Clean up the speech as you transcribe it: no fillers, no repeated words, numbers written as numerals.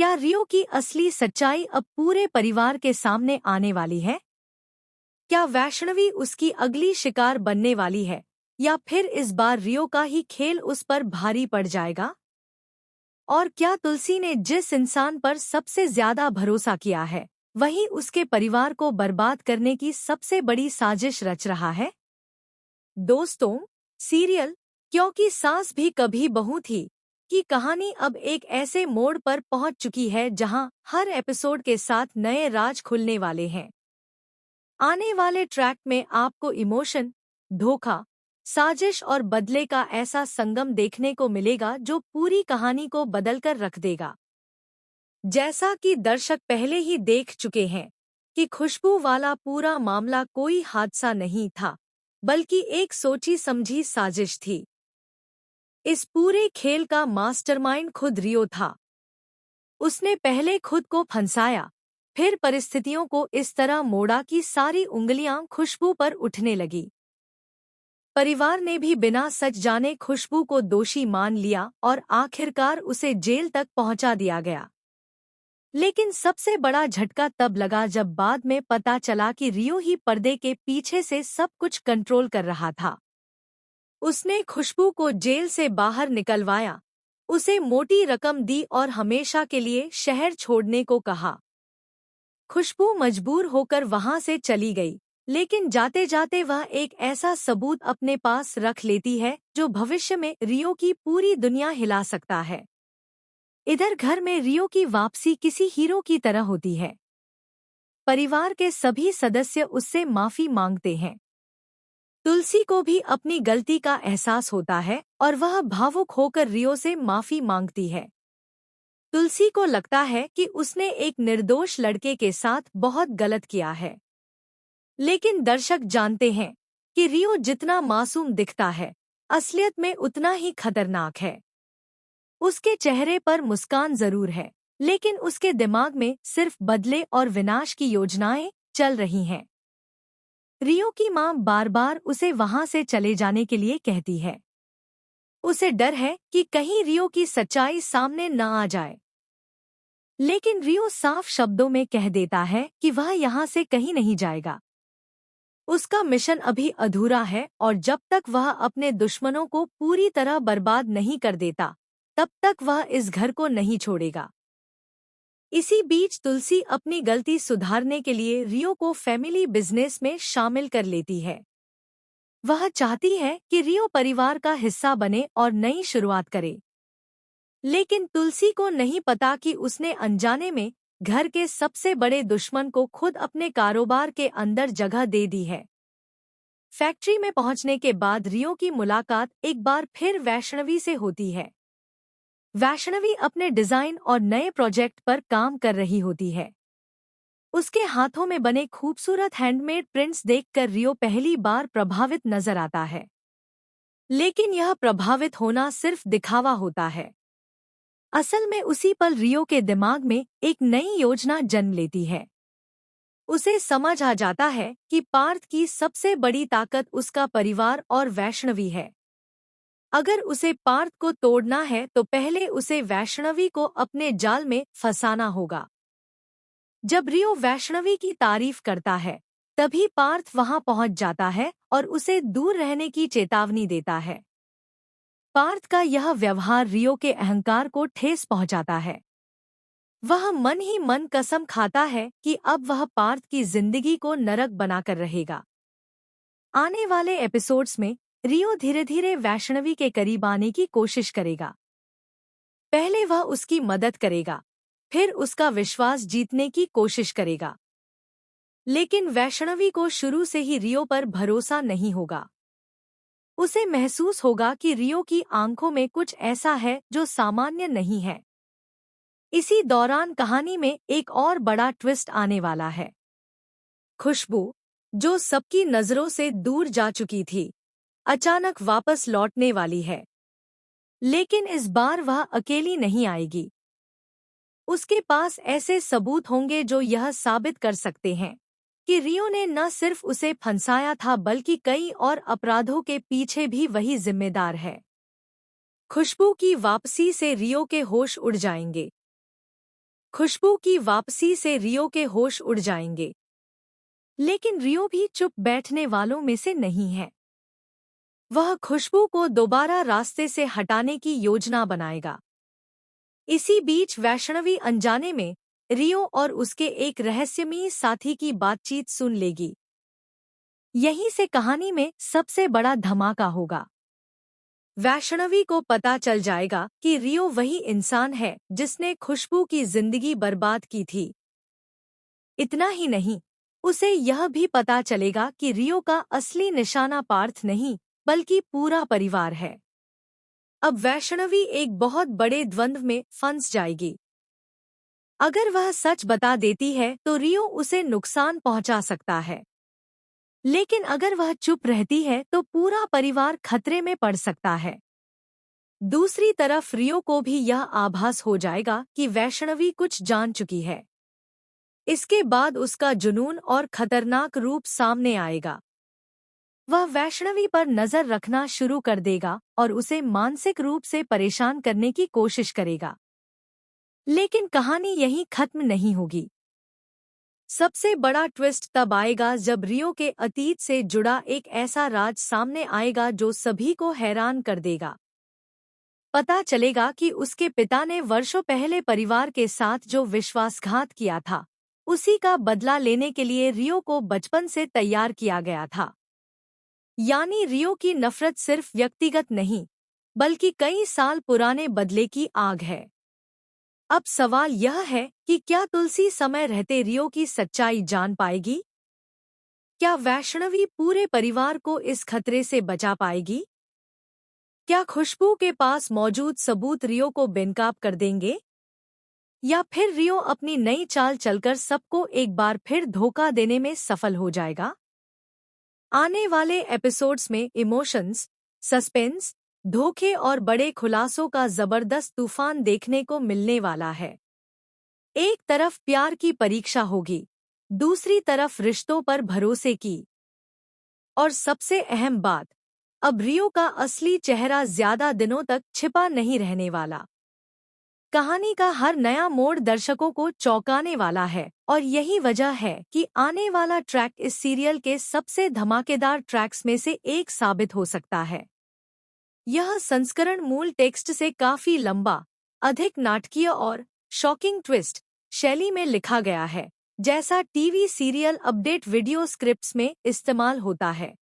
क्या रियो की असली सच्चाई अब पूरे परिवार के सामने आने वाली है? क्या वैष्णवी उसकी अगली शिकार बनने वाली है, या फिर इस बार रियो का ही खेल उस पर भारी पड़ जाएगा? और क्या तुलसी ने जिस इंसान पर सबसे ज्यादा भरोसा किया है, वही उसके परिवार को बर्बाद करने की सबसे बड़ी साजिश रच रहा है? दोस्तों, सीरियल क्योंकि सास भी कभी बहू थी की कहानी अब एक ऐसे मोड़ पर पहुंच चुकी है जहां हर एपिसोड के साथ नए राज खुलने वाले हैं। आने वाले ट्रैक में आपको इमोशन, धोखा, साजिश और बदले का ऐसा संगम देखने को मिलेगा जो पूरी कहानी को बदलकर रख देगा। जैसा कि दर्शक पहले ही देख चुके हैं कि खुशबू वाला पूरा मामला कोई हादसा नहीं था, बल्कि एक सोची समझी साजिश थी। इस पूरे खेल का मास्टरमाइंड खुद रियो था। उसने पहले खुद को फंसाया, फिर परिस्थितियों को इस तरह मोड़ा कि सारी उंगलियां खुशबू पर उठने लगी। परिवार ने भी बिना सच जाने खुशबू को दोषी मान लिया और आखिरकार उसे जेल तक पहुंचा दिया गया। लेकिन सबसे बड़ा झटका तब लगा जब बाद में पता चला कि रियो ही पर्दे के पीछे से सब कुछ कंट्रोल कर रहा था। उसने खुशबू को जेल से बाहर निकलवाया, उसे मोटी रकम दी और हमेशा के लिए शहर छोड़ने को कहा। खुशबू मजबूर होकर वहां से चली गई, लेकिन जाते जाते वह एक ऐसा सबूत अपने पास रख लेती है जो भविष्य में रियो की पूरी दुनिया हिला सकता है। इधर घर में रियो की वापसी किसी हीरो की तरह होती है। परिवार के सभी सदस्य उससे माफी मांगते हैं। तुलसी को भी अपनी गलती का एहसास होता है और वह भावुक होकर रियो से माफी मांगती है। तुलसी को लगता है कि उसने एक निर्दोष लड़के के साथ बहुत गलत किया है। लेकिन दर्शक जानते हैं कि रियो जितना मासूम दिखता है, असलियत में उतना ही खतरनाक है। उसके चेहरे पर मुस्कान जरूर है, लेकिन उसके दिमाग में सिर्फ बदले और विनाश की योजनाएं चल रही हैं। रियो की मां बार बार उसे वहां से चले जाने के लिए कहती है। उसे डर है कि कहीं रियो की सच्चाई सामने न आ जाए। लेकिन रियो साफ शब्दों में कह देता है कि वह यहाँ से कहीं नहीं जाएगा। उसका मिशन अभी अधूरा है और जब तक वह अपने दुश्मनों को पूरी तरह बर्बाद नहीं कर देता, तब तक वह इस घर को नहीं छोड़ेगा। इसी बीच तुलसी अपनी गलती सुधारने के लिए रियो को फैमिली बिजनेस में शामिल कर लेती है। वह चाहती है कि रियो परिवार का हिस्सा बने और नई शुरुआत करे। लेकिन तुलसी को नहीं पता कि उसने अनजाने में घर के सबसे बड़े दुश्मन को खुद अपने कारोबार के अंदर जगह दे दी है। फैक्ट्री में पहुंचने के बाद रियो की मुलाकात एक बार फिर वैष्णवी से होती है। वैष्णवी अपने डिजाइन और नए प्रोजेक्ट पर काम कर रही होती है। उसके हाथों में बने खूबसूरत हैंडमेड प्रिंट्स देखकर रियो पहली बार प्रभावित नजर आता है। लेकिन यह प्रभावित होना सिर्फ दिखावा होता है। असल में उसी पल रियो के दिमाग में एक नई योजना जन्म लेती है। उसे समझ आ जाता है कि पार्थ की सबसे बड़ी ताकत उसका परिवार और वैष्णवी है। अगर उसे पार्थ को तोड़ना है तो पहले उसे वैष्णवी को अपने जाल में फंसाना होगा। जब रियो वैष्णवी की तारीफ करता है, तभी पार्थ वहां पहुंच जाता है और उसे दूर रहने की चेतावनी देता है। पार्थ का यह व्यवहार रियो के अहंकार को ठेस पहुंचाता है। वह मन ही मन कसम खाता है कि अब वह पार्थ की जिंदगी को नरक बनाकर रहेगा। आने वाले एपिसोड्स में रियो धीरे धीरे वैष्णवी के करीब आने की कोशिश करेगा। पहले वह उसकी मदद करेगा, फिर उसका विश्वास जीतने की कोशिश करेगा। लेकिन वैष्णवी को शुरू से ही रियो पर भरोसा नहीं होगा। उसे महसूस होगा कि रियो की आंखों में कुछ ऐसा है जो सामान्य नहीं है। इसी दौरान कहानी में एक और बड़ा ट्विस्ट आने वाला है। खुशबू, जो सबकी नजरों से दूर जा चुकी थी, अचानक वापस लौटने वाली है। लेकिन इस बार वह अकेली नहीं आएगी। उसके पास ऐसे सबूत होंगे जो यह साबित कर सकते हैं कि रियो ने न सिर्फ उसे फंसाया था बल्कि कई और अपराधों के पीछे भी वही जिम्मेदार है। खुशबू की वापसी से रियो के होश उड़ जाएंगे। खुशबू की वापसी से रियो के होश उड़ जाएंगे। लेकिन रियो भी चुप बैठने वालों में से नहीं है। वह खुशबू को दोबारा रास्ते से हटाने की योजना बनाएगा। इसी बीच वैष्णवी अनजाने में रियो और उसके एक रहस्यमयी साथी की बातचीत सुन लेगी। यहीं से कहानी में सबसे बड़ा धमाका होगा। वैष्णवी को पता चल जाएगा कि रियो वही इंसान है जिसने खुशबू की जिंदगी बर्बाद की थी। इतना ही नहीं, उसे यह भी पता चलेगा कि रियो का असली निशाना पार्थ नहीं बल्कि पूरा परिवार है। अब वैष्णवी एक बहुत बड़े द्वंद्व में फंस जाएगी। अगर वह सच बता देती है तो रियो उसे नुकसान पहुंचा सकता है, लेकिन अगर वह चुप रहती है तो पूरा परिवार खतरे में पड़ सकता है। दूसरी तरफ रियो को भी यह आभास हो जाएगा कि वैष्णवी कुछ जान चुकी है। इसके बाद उसका जुनून और खतरनाक रूप सामने आएगा। वह वैष्णवी पर नजर रखना शुरू कर देगा और उसे मानसिक रूप से परेशान करने की कोशिश करेगा। लेकिन कहानी यहीं खत्म नहीं होगी। सबसे बड़ा ट्विस्ट तब आएगा जब रियो के अतीत से जुड़ा एक ऐसा राज सामने आएगा जो सभी को हैरान कर देगा। पता चलेगा कि उसके पिता ने वर्षों पहले परिवार के साथ जो विश्वासघात किया था, उसी का बदला लेने के लिए रियो को बचपन से तैयार किया गया था। यानी रियो की नफरत सिर्फ व्यक्तिगत नहीं, बल्कि कई साल पुराने बदले की आग है। अब सवाल यह है कि क्या तुलसी समय रहते रियो की सच्चाई जान पाएगी? क्या वैष्णवी पूरे परिवार को इस खतरे से बचा पाएगी? क्या खुशबू के पास मौजूद सबूत रियो को बेनकाब कर देंगे? या फिर रियो अपनी नई चाल चलकर सबको एक बार फिर धोखा देने में सफल हो जाएगा? आने वाले एपिसोड्स में इमोशंस, सस्पेंस, धोखे और बड़े खुलासों का जबरदस्त तूफान देखने को मिलने वाला है। एक तरफ प्यार की परीक्षा होगी, दूसरी तरफ रिश्तों पर भरोसे की। और सबसे अहम बात, अब रियो का असली चेहरा ज्यादा दिनों तक छिपा नहीं रहने वाला। कहानी का हर नया मोड़ दर्शकों को चौंकाने वाला है और यही वजह है कि आने वाला ट्रैक इस सीरियल के सबसे धमाकेदार ट्रैक्स में से एक साबित हो सकता है। यह संस्करण मूल टेक्स्ट से काफी लंबा, अधिक नाटकीय और शॉकिंग ट्विस्ट शैली में लिखा गया है, जैसा TV serial update video scripts में इस्तेमाल होता है।